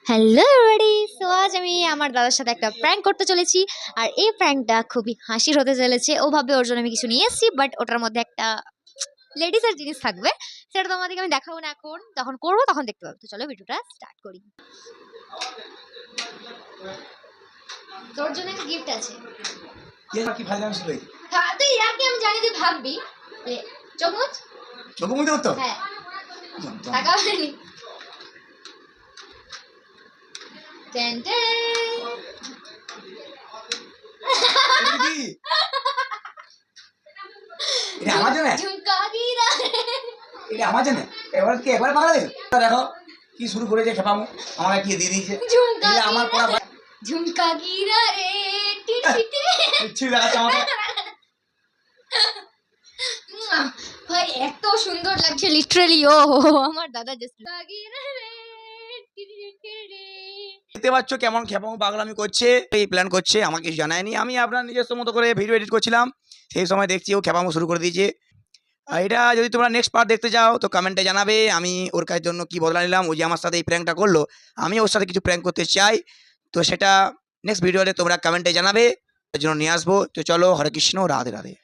Hello everybody, so আজ আমি আমার দাদার সাথে একটা প্র্যাঙ্ক করতে চলেছি। আর এই প্র্যাঙ্কটা খুবই হাসির হতে চলেছে। ও ভাবে ওর জন্য আমি কিছু নিয়ে এসেছি, বাট ওটার মধ্যে একটা লেডিসের জিনিস থাকবে। সেটা তোমাদেরকে আমি দেখাবো না এখন, যখন করবো তখন দেখতে পাবো। তো চলো ভিডিওটা স্টার্ট করি। তোর জন্য একটা গিফট আছে। কি ভাই জানিস তুই? হ্যাঁ, তুই ইয়াকে আমি জানি তুই ভাববি যে চমচ। চোখে মুখে ধরতো? হ্যাঁ, টাকা হয়নি। Ten ten. এটা আমার জন্য? ঝুমকা গিরা রে। এটা আমার জন্য? এবার কি একবার পাগলা হয়ে গেল? দেখো কি শুরু করেছে খেপামু, আমাকে কি দিয়ে দিয়েছে। ঝুমকা এটা আমার পড়া ভাই। ঝুমকা গিরা রে টিটিটি। ইচ্ছে দেখাচ্ছে আমাকে। ভাই এত সুন্দর লাগছে লিটারালি। ও আমার দাদা জাস্ট গিরা রে টিটিটি রে। দেখতে পাচ্ছ কেমন খেপামু পাগলামি করছে, এই প্ল্যান করছে, আমাকে কিছু জানায়নি। আমি আপনার নিজস্ব মতো করে ভিডিও এডিট করছিলাম, সেই সময় দেখছি ও খেপামু শুরু করে দিয়েছে। আর এটা যদি তোমরা নেক্সট পার্ট দেখতে চাও তো কমেন্টে জানাবে আমি ওর কাছে জন্য কি বদলা নিলাম। ও যে আমার সাথে এই প্র্যাঙ্কটা করলো, আমি ওর সাথে কিছু প্র্যাঙ্ক করতে চাই, তো সেটা নেক্সট ভিডিওতে তোমরা কমেন্টে জানাবে, এর জন্য নিয়ে আসবো। তো চলো, হরে কৃষ্ণ, রাধে রাধে।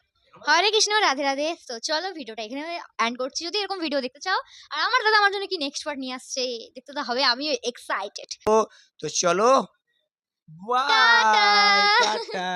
হরে কৃষ্ণ, রাধে রাধে। তো চলো ভিডিওটা এখানে এন্ড করছি। যদি এরকম ভিডিও দেখতে চাও আর আমার দাদা আমার জন্য কি নেক্সট পার্ট নিয়ে আসছে দেখতে তো হবে, আমি এক্সাইটেড। তো চলো, বাই, টাটা। টাটা।